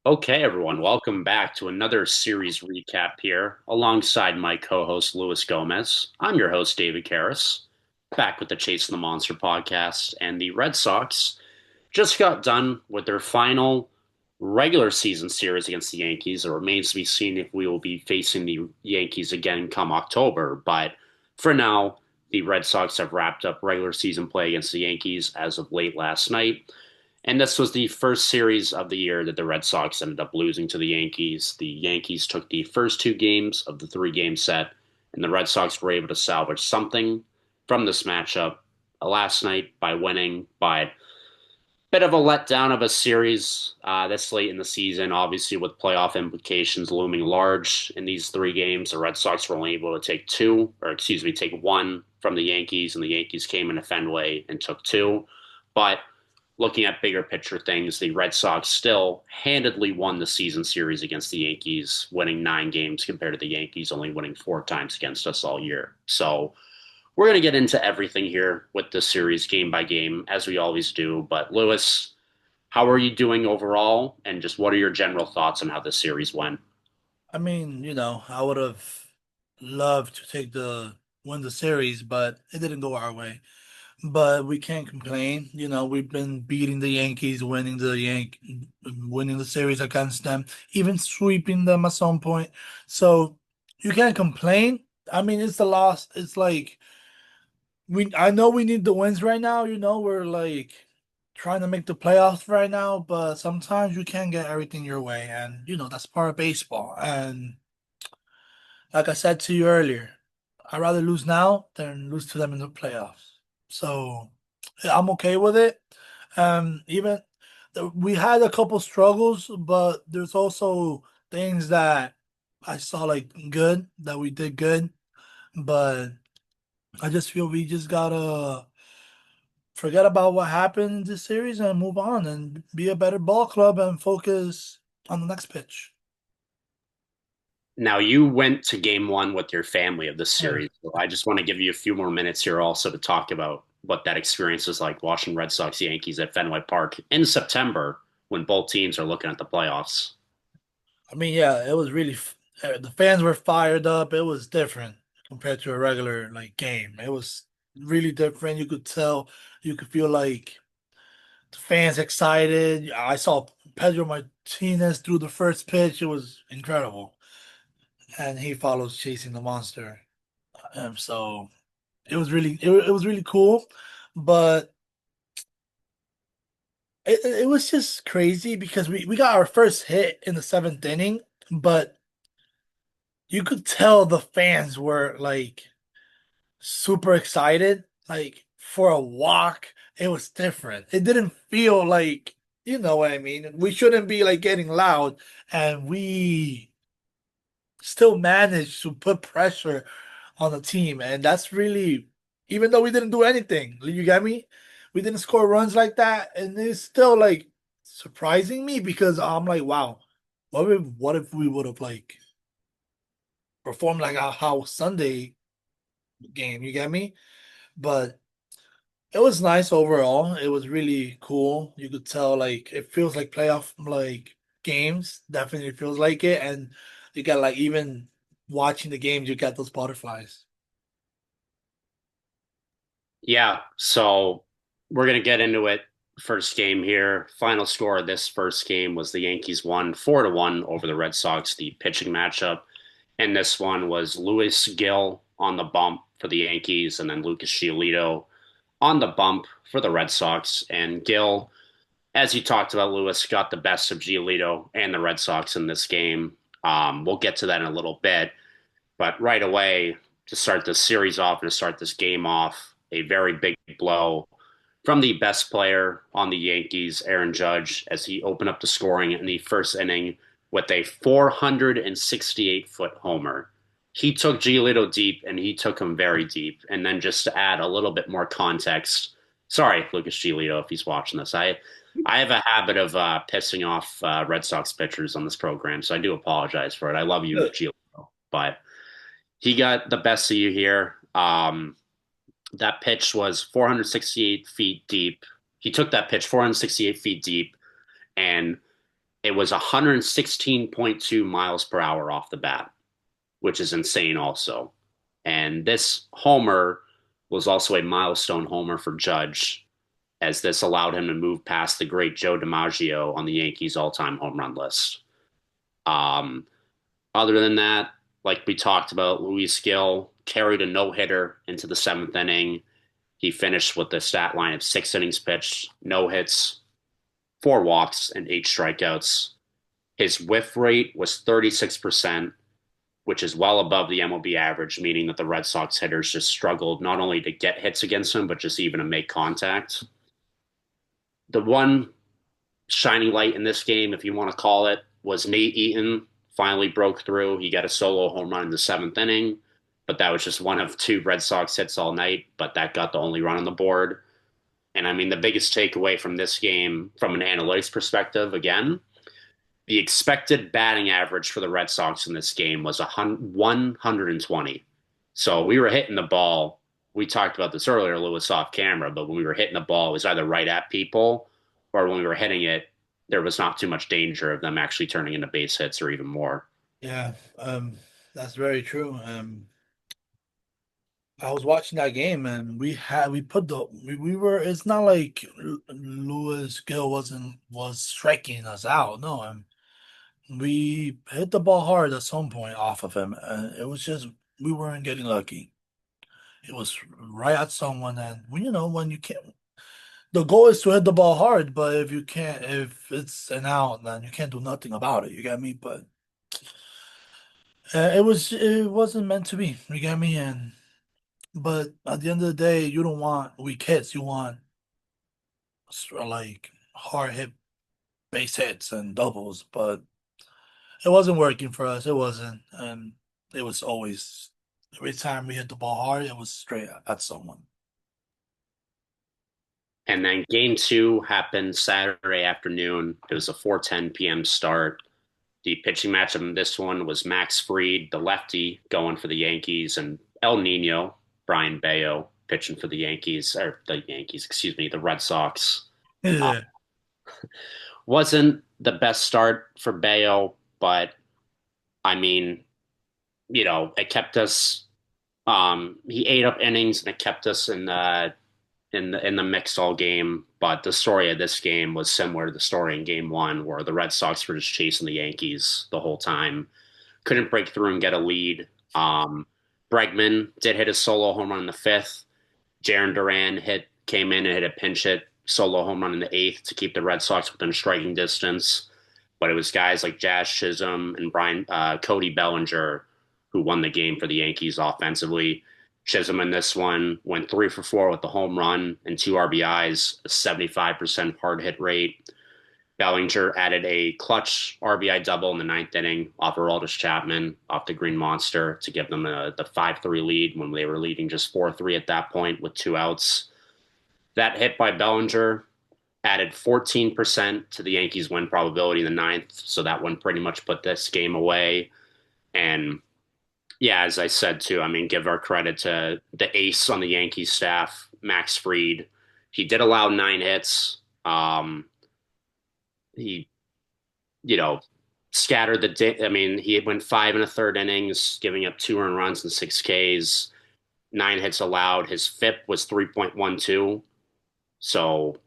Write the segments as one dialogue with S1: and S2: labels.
S1: Okay, everyone, welcome back to another series recap here alongside my co host, Luis Gomez. I'm your host, David Karras, back with the Chasing the Monster podcast. And the Red Sox just got done with their final regular season series against the Yankees. It remains to be seen if we will be facing the Yankees again come October. But for now, the Red Sox have wrapped up regular season play against the Yankees as of late last night. And this was the first series of the year that the Red Sox ended up losing to the Yankees. The Yankees took the first two games of the three-game set, and the Red Sox were able to salvage something from this matchup last night by winning. But bit of a letdown of a series this late in the season, obviously with playoff implications looming large in these three games. The Red Sox were only able to take one from the Yankees, and the Yankees came into Fenway and took two. But looking at bigger picture things, the Red Sox still handedly won the season series against the Yankees, winning 9 games compared to the Yankees only winning 4 times against us all year. So we're going to get into everything here with this series game by game, as we always do. But Lewis, how are you doing overall? And just what are your general thoughts on how this series went?
S2: I would have loved to win the series, but it didn't go our way. But we can't complain. We've been beating the Yankees, winning the series against them, even sweeping them at some point. So you can't complain. It's the loss. It's like I know we need the wins right now. We're like trying to make the playoffs right now, but sometimes you can't get everything your way, and that's part of baseball. And like I said to you earlier, I'd rather lose now than lose to them in the playoffs. So yeah, I'm okay with it. Even we had a couple struggles, but there's also things that I saw like good that we did good. But I just feel we just gotta forget about what happened in this series and move on and be a better ball club and focus on the next pitch.
S1: Now, you went to game one with your family of this
S2: Yeah.
S1: series. So I just want to give you a few more minutes here also to talk about what that experience is like watching Red Sox Yankees at Fenway Park in September when both teams are looking at the playoffs.
S2: Yeah, it was the fans were fired up. It was different compared to a regular like game. It was really different. You could tell, you could feel like the fans excited. I saw Pedro Martinez threw the first pitch. It was incredible, and he follows chasing the monster. So it was really cool, but it was just crazy because we got our first hit in the seventh inning, but you could tell the fans were like super excited. Like for a walk, it was different. It didn't feel like, you know what I mean? We shouldn't be like getting loud, and we still managed to put pressure on the team. And that's really, even though we didn't do anything, you get me? We didn't score runs like that. And it's still like surprising me because I'm like, wow, what if we would have like performed like how Sunday game, you get me? But it was nice overall. It was really cool. You could tell like it feels like playoff like games. Definitely feels like it. And you got like even watching the games, you got those butterflies.
S1: Yeah, so we're gonna get into it. First game here. Final score of this first game was the Yankees won 4-1 over the Red Sox, the pitching matchup. And this one was Luis Gill on the bump for the Yankees, and then Lucas Giolito on the bump for the Red Sox. And Gill, as you talked about, Lewis got the best of Giolito and the Red Sox in this game. We'll get to that in a little bit. But right away, to start this series off and to start this game off, a very big blow from the best player on the Yankees, Aaron Judge, as he opened up the scoring in the first inning with a 468-foot homer. He took Giolito deep, and he took him very deep. And then just to add a little bit more context, sorry, Lucas Giolito, if he's watching this, I have a habit of pissing off Red Sox pitchers on this program, so I do apologize for it. I love you, Giolito, but he got the best of you here. That pitch was 468 feet deep. He took that pitch 468 feet deep, and It was 116.2 miles per hour off the bat, which is insane also. And this homer was also a milestone homer for Judge, as this allowed him to move past the great Joe DiMaggio on the Yankees all-time home run list. Um, Other than that, like we talked about, Luis Gill carried a no-hitter into the seventh inning. He finished with the stat line of 6 innings pitched, no hits, 4 walks, and 8 strikeouts. His whiff rate was 36%, which is well above the MLB average, meaning that the Red Sox hitters just struggled not only to get hits against him, but just even to make contact. The one shining light in this game, if you want to call it, was Nate Eaton finally broke through. He got a solo home run in the seventh inning, but that was just one of two Red Sox hits all night, but that got the only run on the board. And I mean, the biggest takeaway from this game, from an analytics perspective, again, the expected batting average for the Red Sox in this game was 120. So we were hitting the ball. We talked about this earlier, Lewis, off camera, but when we were hitting the ball, it was either right at people, or when we were hitting it, there was not too much danger of them actually turning into base hits or even more.
S2: Yeah, that's very true. I was watching that game and we put we were it's not like Lewis Gill was striking us out. No, we hit the ball hard at some point off of him. It was just we weren't getting lucky. It was right at someone, and when you can't, the goal is to hit the ball hard. But if you can't, if it's an out, then you can't do nothing about it. You get me? But it wasn't meant to be. You get me? And but at the end of the day, you don't want weak hits. You want like hard hit base hits and doubles. But it wasn't working for us. It wasn't, and it was always every time we hit the ball hard, it was straight at someone.
S1: And then game two happened Saturday afternoon. It was a 4:10 p.m. start. The pitching matchup in this one was Max Fried, the lefty, going for the Yankees, and El Nino, Brian Bayo, pitching for the Yankees, or the Yankees, excuse me, the Red Sox. Uh,
S2: Yeah.
S1: wasn't the best start for Bayo, but I mean, it kept us. He ate up innings and it kept us in the mix all game. But the story of this game was similar to the story in game one, where the Red Sox were just chasing the Yankees the whole time, couldn't break through and get a lead. Bregman did hit a solo home run in the fifth. Jaron Duran came in and hit a pinch hit solo home run in the eighth to keep the Red Sox within striking distance. But it was guys like Jazz Chisholm and Cody Bellinger who won the game for the Yankees offensively. Chisholm in this one went 3 for 4 with the home run and 2 RBIs, a 75% hard hit rate. Bellinger added a clutch RBI double in the ninth inning off Aroldis Chapman off the Green Monster to give them the 5-3 lead when they were leading just 4-3 at that point with 2 outs. That hit by Bellinger added 14% to the Yankees' win probability in the ninth, so that one pretty much put this game away. And yeah, as I said too, I mean, give our credit to the ace on the Yankees staff, Max Fried. He did allow 9 hits. He, you know, scattered I mean, he went 5 1/3 innings, giving up 2 earned runs and 6 Ks, 9 hits allowed. His FIP was 3.12. So,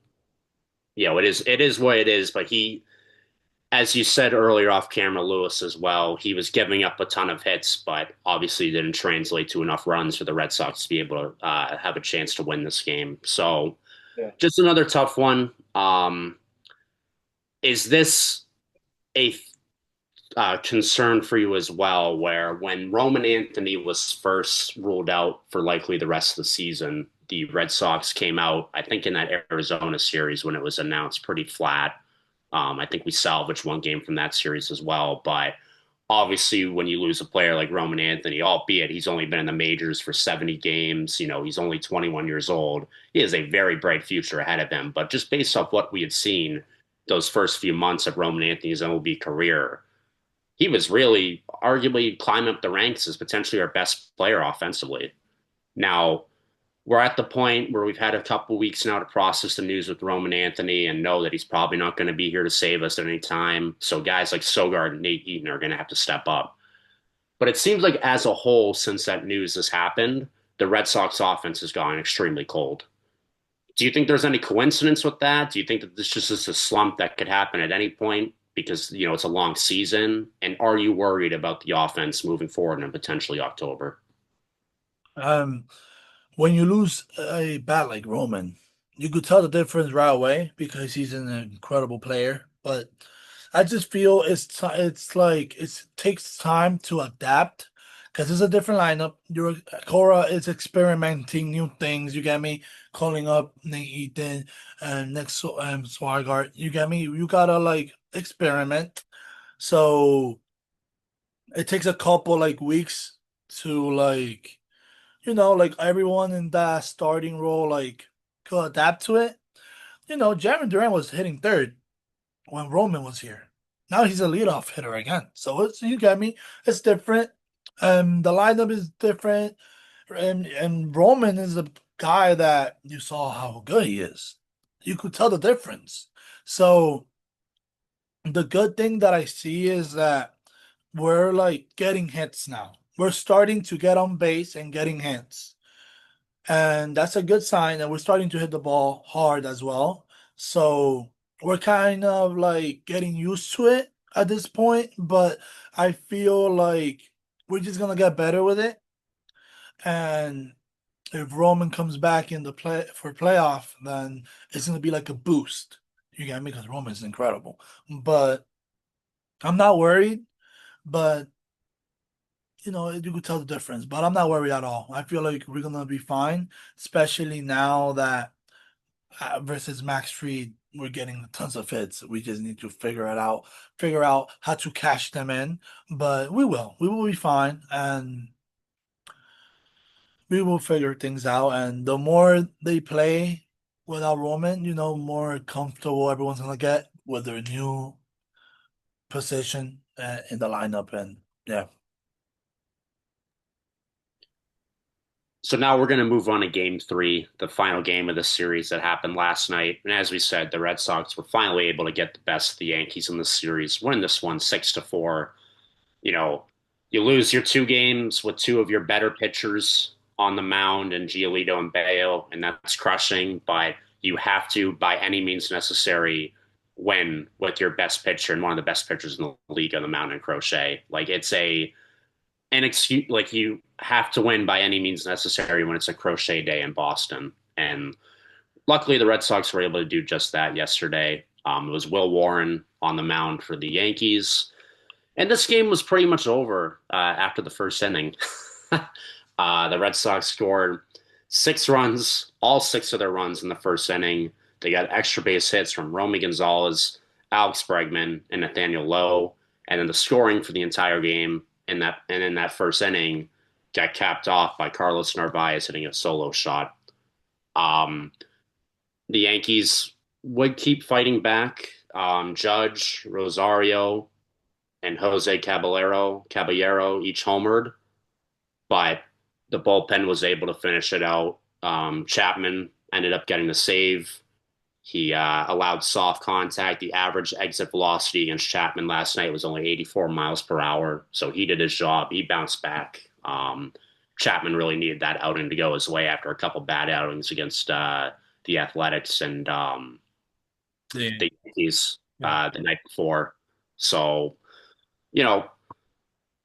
S1: it is what it is. But he, as you said earlier off camera, Lewis, as well, he was giving up a ton of hits, but obviously didn't translate to enough runs for the Red Sox to be able to have a chance to win this game. So
S2: Yeah.
S1: just another tough one. Is this a concern for you as well, where when Roman Anthony was first ruled out for likely the rest of the season, the Red Sox came out, I think, in that Arizona series when it was announced pretty flat. I think we salvaged one game from that series as well. But obviously, when you lose a player like Roman Anthony, albeit he's only been in the majors for 70 games, he's only 21 years old, he has a very bright future ahead of him. But just based off what we had seen those first few months of Roman Anthony's MLB career, he was really arguably climbing up the ranks as potentially our best player offensively. Now, we're at the point where we've had a couple weeks now to process the news with Roman Anthony and know that he's probably not going to be here to save us at any time. So guys like Sogard and Nate Eaton are going to have to step up. But it seems like as a whole, since that news has happened, the Red Sox offense has gone extremely cold. Do you think there's any coincidence with that? Do you think that this just is a slump that could happen at any point because, it's a long season? And are you worried about the offense moving forward in potentially October?
S2: Um, when you lose a bat like Roman, you could tell the difference right away because he's an incredible player. But I just feel it's like it takes time to adapt because it's a different lineup. Your Cora is experimenting new things. You get me? Calling up Nate Eaton and next Swigart. You get me? You gotta like experiment. So it takes a couple like weeks to like everyone in that starting role like could adapt to it. Jaron Duran was hitting third when Roman was here. Now he's a leadoff hitter again. So you get me. It's different. The lineup is different, and Roman is a guy that you saw how good he is. You could tell the difference. So the good thing that I see is that we're like getting hits now. We're starting to get on base and getting hits. And that's a good sign. And we're starting to hit the ball hard as well. So we're kind of like getting used to it at this point, but I feel like we're just gonna get better with it. And if Roman comes back in the play for playoff, then it's gonna be like a boost. You get me? Because Roman's incredible. But I'm not worried, but you could tell the difference. But I'm not worried at all. I feel like we're gonna be fine, especially now that versus Max Fried, we're getting tons of hits. We just need to figure out how to cash them in. But we will. We will be fine, and we will figure things out. And the more they play without Roman, more comfortable everyone's gonna get with their new position in the lineup. And yeah,
S1: So now we're going to move on to game three, the final game of the series that happened last night. And as we said, the Red Sox were finally able to get the best of the Yankees in the series, winning this one 6-4. You know, you lose your two games with two of your better pitchers on the mound and Giolito and Bayo, and that's crushing, but you have to, by any means necessary, win with your best pitcher and one of the best pitchers in the league on the mound in Crochet. Like it's an excuse, like you have to win by any means necessary when it's a Crochet day in Boston. And luckily, the Red Sox were able to do just that yesterday. It was Will Warren on the mound for the Yankees. And this game was pretty much over after the first inning. The Red Sox scored 6 runs, all 6 of their runs in the first inning. They got extra base hits from Romy Gonzalez, Alex Bregman, and Nathaniel Lowe. And then the scoring for the entire game in that first inning got capped off by Carlos Narvaez hitting a solo shot. Um, the Yankees would keep fighting back. Judge, Rosario, and Jose Caballero each homered, but the bullpen was able to finish it out. Chapman ended up getting the save. He allowed soft contact. The average exit velocity against Chapman last night was only 84 miles per hour. So he did his job. He bounced back. Chapman really needed that outing to go his way after a couple bad outings against the Athletics and
S2: yeah,
S1: the Yankees
S2: yeah,
S1: the night before. So, you know,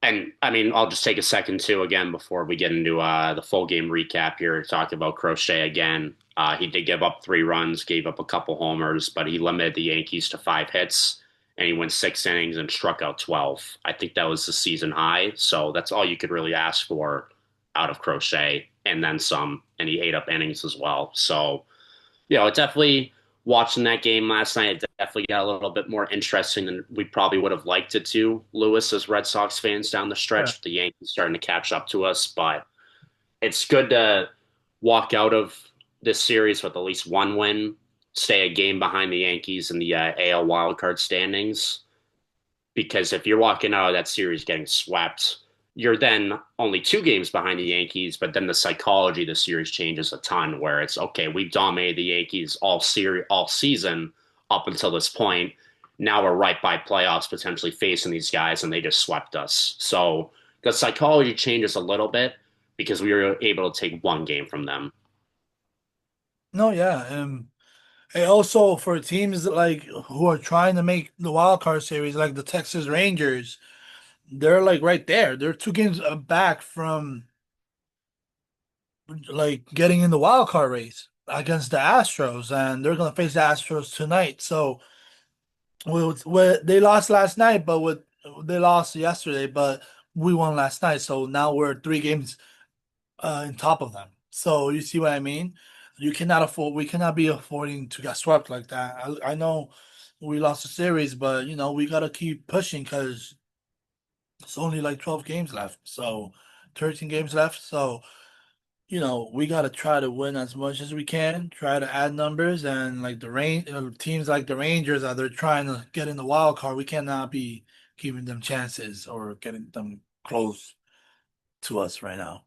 S1: and I mean, I'll just take a second too, again, before we get into the full game recap here to talk about Crochet again. He did give up 3 runs, gave up a couple homers, but he limited the Yankees to 5 hits, and he went 6 innings and struck out 12. I think that was the season high. So that's all you could really ask for out of Crochet, and then some. And he ate up innings as well. So, it definitely watching that game last night, it definitely got a little bit more interesting than we probably would have liked it to, Lewis, as Red Sox fans down the
S2: yeah.
S1: stretch. The Yankees starting to catch up to us, but it's good to walk out of this series with at least one win, stay a game behind the Yankees in the AL wildcard standings. Because if you're walking out of that series getting swept, you're then only 2 games behind the Yankees, but then the psychology of the series changes a ton where it's okay, we've dominated the Yankees all season up until this point. Now we're right by playoffs potentially facing these guys and they just swept us. So the psychology changes a little bit because we were able to take 1 game from them.
S2: No, yeah. And also for teams like who are trying to make the wild card series, like the Texas Rangers, they're like right there. They're 2 games back from like getting in the wild card race against the Astros, and they're gonna face the Astros tonight. So they lost last night, but they lost yesterday, but we won last night. So now we're 3 games in top of them. So you see what I mean? We cannot be affording to get swept like that. I know we lost the series, but we gotta keep pushing because it's only like 12 games left. So 13 games left. So we got to try to win as much as we can, try to add numbers, and like teams like the Rangers that they're trying to get in the wild card, we cannot be giving them chances or getting them close to us right now.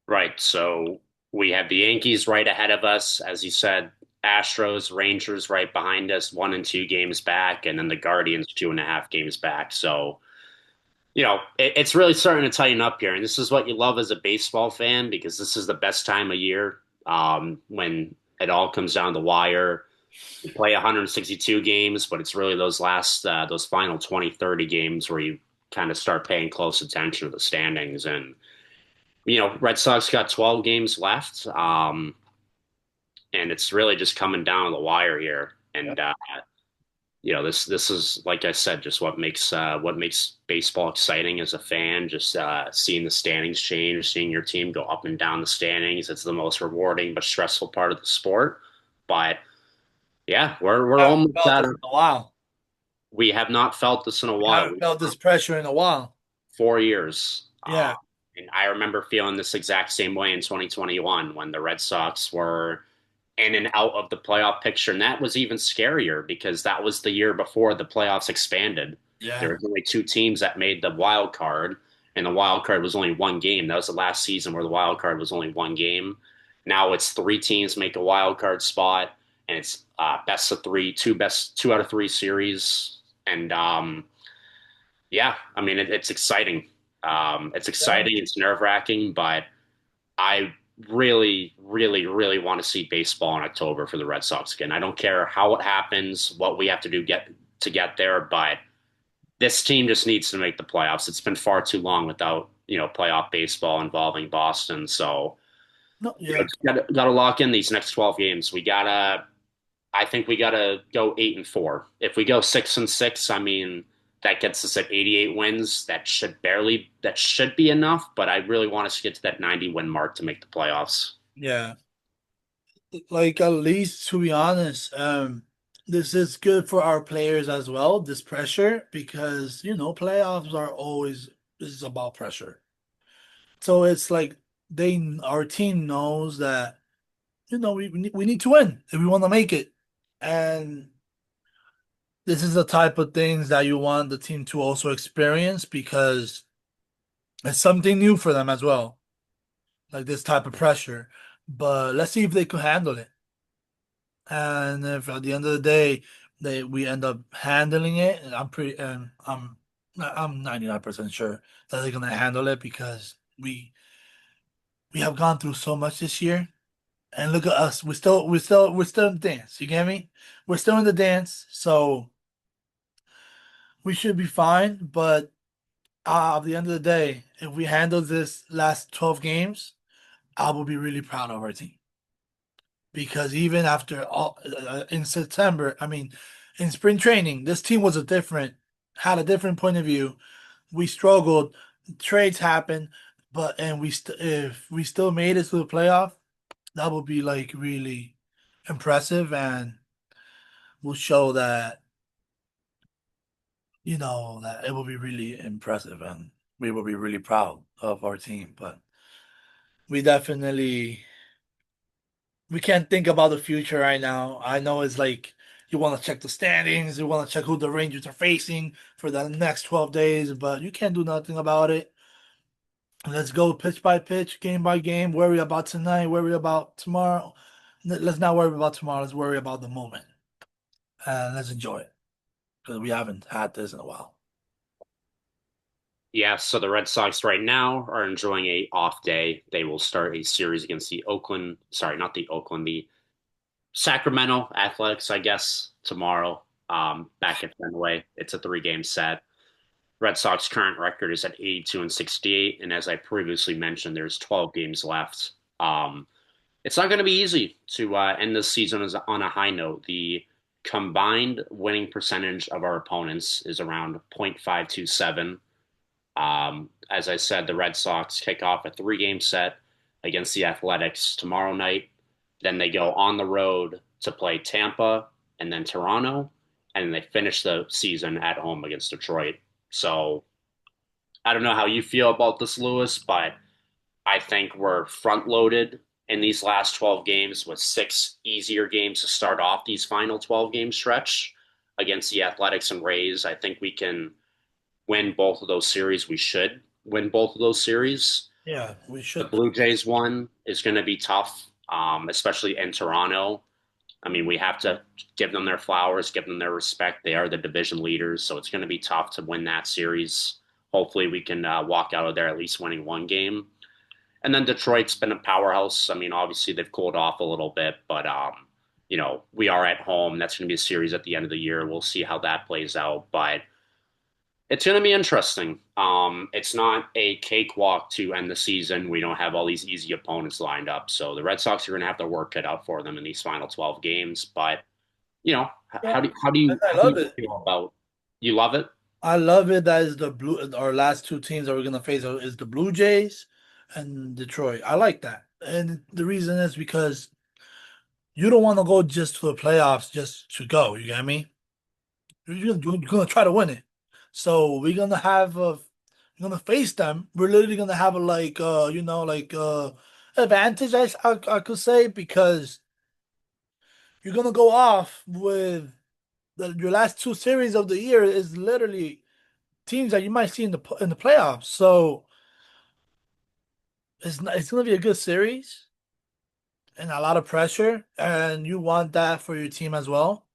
S1: Right. So we have the Yankees right ahead of us, as you said, Astros, Rangers right behind us, 1 and 2 games back, and then the Guardians 2.5 games back. So, it's really starting to tighten up here. And this is what you love as a baseball fan because this is the best time of year when it all comes down the wire. We play 162 games, but it's really those final 20, 30 games where you kind of start paying close attention to the standings. And Red Sox got 12 games left, and it's really just coming down to the wire here. And this is like I said, just what makes baseball exciting as a fan. Just seeing the standings change, seeing your team go up and down the standings. It's the most rewarding but stressful part of the sport. But yeah, we're
S2: I haven't
S1: almost
S2: felt
S1: at
S2: this
S1: it.
S2: in a while.
S1: We have not felt this in a
S2: I
S1: while.
S2: haven't felt this pressure in a while.
S1: 4 years.
S2: Yeah,
S1: And I remember feeling this exact same way in 2021 when the Red Sox were in and out of the playoff picture. And that was even scarier because that was the year before the playoffs expanded. There
S2: yeah,
S1: were only 2 teams that made the wild card, and the wild card was only 1 game. That was the last season where the wild card was only 1 game. Now it's 3 teams make a wild card spot, and it's best of three, two out of three series. And yeah, I mean it's exciting. It's
S2: yeah.
S1: exciting. It's nerve wracking, but I really, really, really want to see baseball in October for the Red Sox again. I don't care how it happens, what we have to do get there, but this team just needs to make the playoffs. It's been far too long without playoff baseball involving Boston. So
S2: No, yeah,
S1: got to lock in these next 12 games. I think we gotta go 8-4. If we go 6-6, I mean that gets us at 88 wins. That should be enough, but I really want us to get to that 90 win mark to make the playoffs.
S2: yeah. Like at least to be honest, this is good for our players as well, this pressure, because playoffs are always this is about pressure. So it's like our team knows that we need to win if we want to make it. And this is the type of things that you want the team to also experience because it's something new for them as well, like this type of pressure. But let's see if they can handle it. And if at the end of the day we end up handling it, and I'm 99% sure that they're gonna handle it because we have gone through so much this year. And look at us. We're still in the dance. You get me? We're still in the dance, so we should be fine. But at the end of the day, if we handle this last 12 games, I will be really proud of our team. Because even after all in September, I mean, in spring training, this team had a different point of view. We struggled, trades happened, but and if we still made it to the playoff, that would be like really impressive and will show that that it will be really impressive and we will be really proud of our team. But we definitely we can't think about the future right now. I know it's like You want to check the standings. You want to check who the Rangers are facing for the next 12 days, but you can't do nothing about it. Let's go pitch by pitch, game by game. Worry about tonight. Worry about tomorrow. Let's not worry about tomorrow. Let's worry about the moment and let's enjoy it because we haven't had this in a while.
S1: Yeah, so the Red Sox right now are enjoying a off day. They will start a series against the Oakland, sorry, not the Oakland, the Sacramento Athletics, I guess, tomorrow. Back at Fenway. It's a three-game set. Red Sox current record is at 82 and 68, and as I previously mentioned, there's 12 games left. It's not going to be easy to end this season on a high note. The combined winning percentage of our opponents is around .527. As I said, the Red Sox kick off a three-game set against the Athletics tomorrow night. Then they go on the road to play Tampa and then Toronto, and they finish the season at home against Detroit. So I don't know how you feel about this, Lewis, but I think we're front loaded in these last 12 games with six easier games to start off these final 12 game stretch against the Athletics and Rays. I think we can win both of those series. We should win both of those series.
S2: Yeah, we
S1: The
S2: should.
S1: Blue Jays one is going to be tough, especially in Toronto. I mean, we have to give them their flowers, give them their respect. They are the division leaders, so it's going to be tough to win that series. Hopefully, we can walk out of there at least winning one game. And then Detroit's been a powerhouse. I mean, obviously they've cooled off a little bit, but we are at home. That's going to be a series at the end of the year. We'll see how that plays out, but it's going to be interesting. It's not a cakewalk to end the season. We don't have all these easy opponents lined up, so the Red Sox are going to have their work cut out for them in these final 12 games. But
S2: Yeah, and I
S1: how do
S2: love
S1: you
S2: it.
S1: feel about? You love it?
S2: I love it. That is the blue. Our last two teams that we're gonna face is the Blue Jays and Detroit. I like that, and the reason is because you don't want to go just to the playoffs just to go. You get me? You're gonna try to win it. So we're gonna have a, we're gonna face them. We're literally gonna have a advantage. I could say because you're gonna go off with your last two series of the year is literally teams that you might see in the playoffs. So it's gonna be a good series and a lot of pressure, and you want that for your team as well.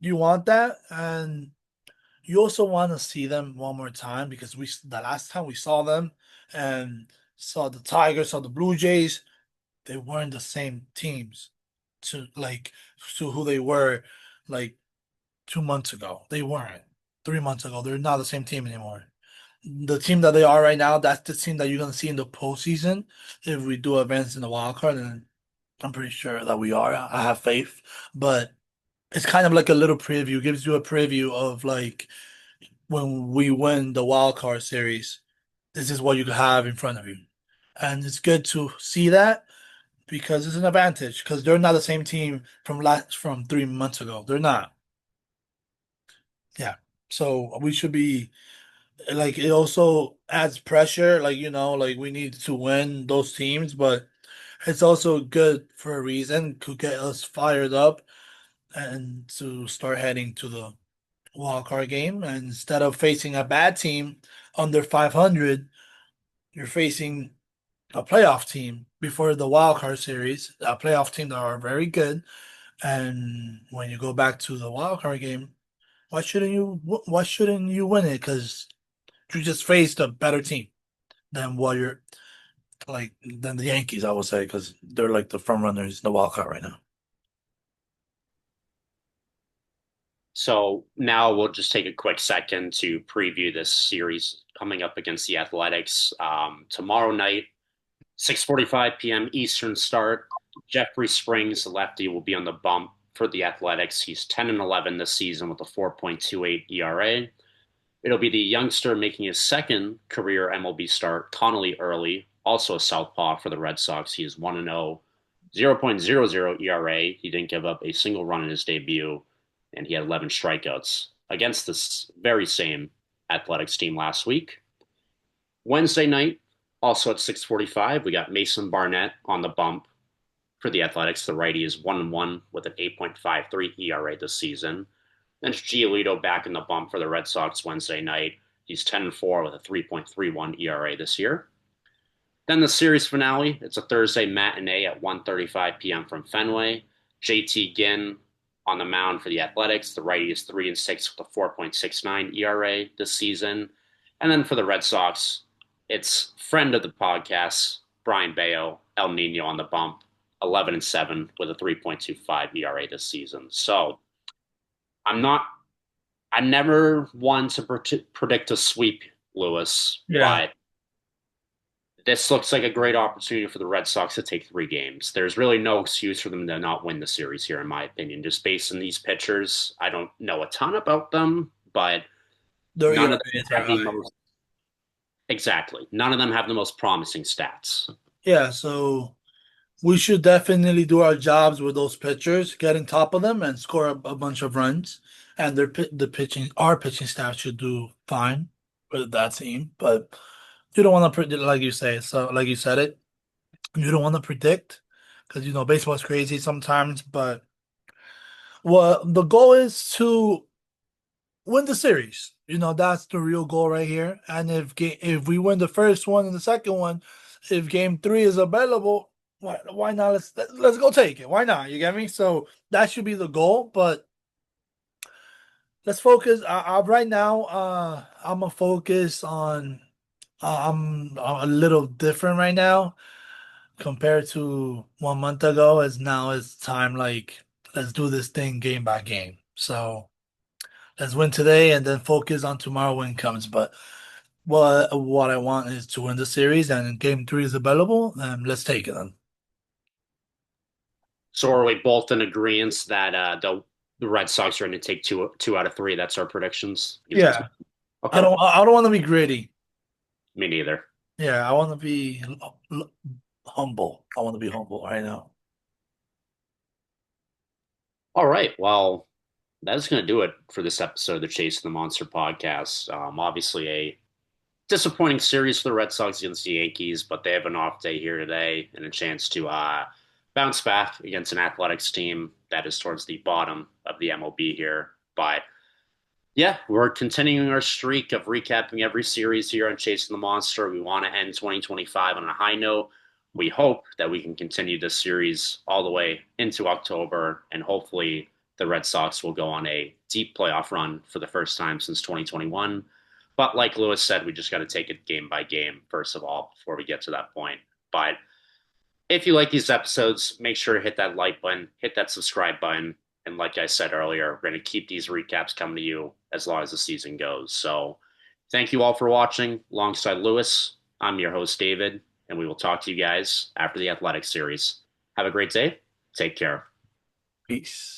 S2: You want that, and you also want to see them one more time because we the last time we saw them and saw the Tigers, saw the Blue Jays, they weren't the same teams to who they were like 2 months ago. They weren't 3 months ago. They're not the same team anymore. The team that they are right now, that's the team that you're gonna see in the postseason. If we do advance in the wild card, and I'm pretty sure that we are. I have faith, but it's kind of like a little preview. Gives you a preview of like when we win the wild card series. This is what you have in front of you, and it's good to see that because it's an advantage. Because they're not the same team from 3 months ago. They're not. Yeah. So we should be like it also adds pressure, like like we need to win those teams, but it's also good for a reason to get us fired up and to start heading to the wild card game. And instead of facing a bad team under 500, you're facing a playoff team before the wild card series, a playoff team that are very good. And when you go back to the wild card game, why shouldn't you win it? Because you just faced a better team than what you're like than the Yankees, I would say, because they're like the front runners in the wild card right now.
S1: So now we'll just take a quick second to preview this series coming up against the Athletics tomorrow night, 6:45 p.m. Eastern start. Jeffrey Springs, the lefty, will be on the bump for the Athletics. He's 10 and 11 this season with a 4.28 ERA. It'll be the youngster making his second career MLB start, Connolly Early, also a southpaw for the Red Sox. He is 1 and 0, 0.00 ERA. He didn't give up a single run in his debut, and he had 11 strikeouts against this very same Athletics team last week. Wednesday night, also at 6:45, we got Mason Barnett on the bump For the Athletics, the righty is 1-1 with an 8.53 ERA this season. Then it's Giolito back in the bump for the Red Sox Wednesday night. He's 10-4 with a 3.31 ERA this year. Then the series finale. It's a Thursday matinee at 1:35 p.m. from Fenway. JT Ginn on the mound for the Athletics. The righty is 3-6 with a 4.69 ERA this season. And then for the Red Sox, it's friend of the podcast, Brian Bayo, El Nino on the bump, 11-7 with a 3.25 ERA this season. So I'm not, I never one to predict a sweep, Lewis,
S2: Yeah,
S1: but this looks like a great opportunity for the Red Sox to take 3 games. There's really no excuse for them to not win the series here, in my opinion. Just based on these pitchers, I don't know a ton about them, but
S2: their
S1: none of them
S2: ERAs are
S1: have the
S2: high.
S1: most exactly. None of them have the most promising stats.
S2: Yeah, so we should definitely do our jobs with those pitchers, get on top of them, and score a bunch of runs. And our pitching staff should do fine with that team. But you don't want to predict, like you say. So, like you said it, you don't want to predict because baseball's crazy sometimes. But well, the goal is to win the series. That's the real goal right here. And if we win the first one and the second one, if game three is available, why not? Let's go take it. Why not? You get me? So that should be the goal. But let's focus. Right now, I'm gonna focus on. I'm a little different right now compared to 1 month ago. As now it's time like let's do this thing game by game. So let's win today and then focus on tomorrow when it comes. But what I want is to win the series, and game three is available, and let's take it then.
S1: So are we both in agreement that the Red Sox are going to take two out of three? That's our predictions.
S2: Yeah, I
S1: Okay,
S2: don't I don't want to be greedy.
S1: me neither.
S2: Yeah, I want to be humble. I want to be humble right now.
S1: All right. Well, that's going to do it for this episode of the Chase of the Monster podcast. Obviously, a disappointing series for the Red Sox against the Yankees, but they have an off day here today and a chance to bounce back against an Athletics team that is towards the bottom of the MLB here. But yeah, we're continuing our streak of recapping every series here on Chasing the Monster. We want to end 2025 on a high note. We hope that we can continue this series all the way into October, and hopefully the Red Sox will go on a deep playoff run for the first time since 2021. But like Lewis said, we just got to take it game by game, first of all, before we get to that point. But if you like these episodes, make sure to hit that like button, hit that subscribe button. And like I said earlier, we're going to keep these recaps coming to you as long as the season goes. So thank you all for watching. Alongside Lewis, I'm your host, David, and we will talk to you guys after the Athletic series. Have a great day. Take care.
S2: Peace.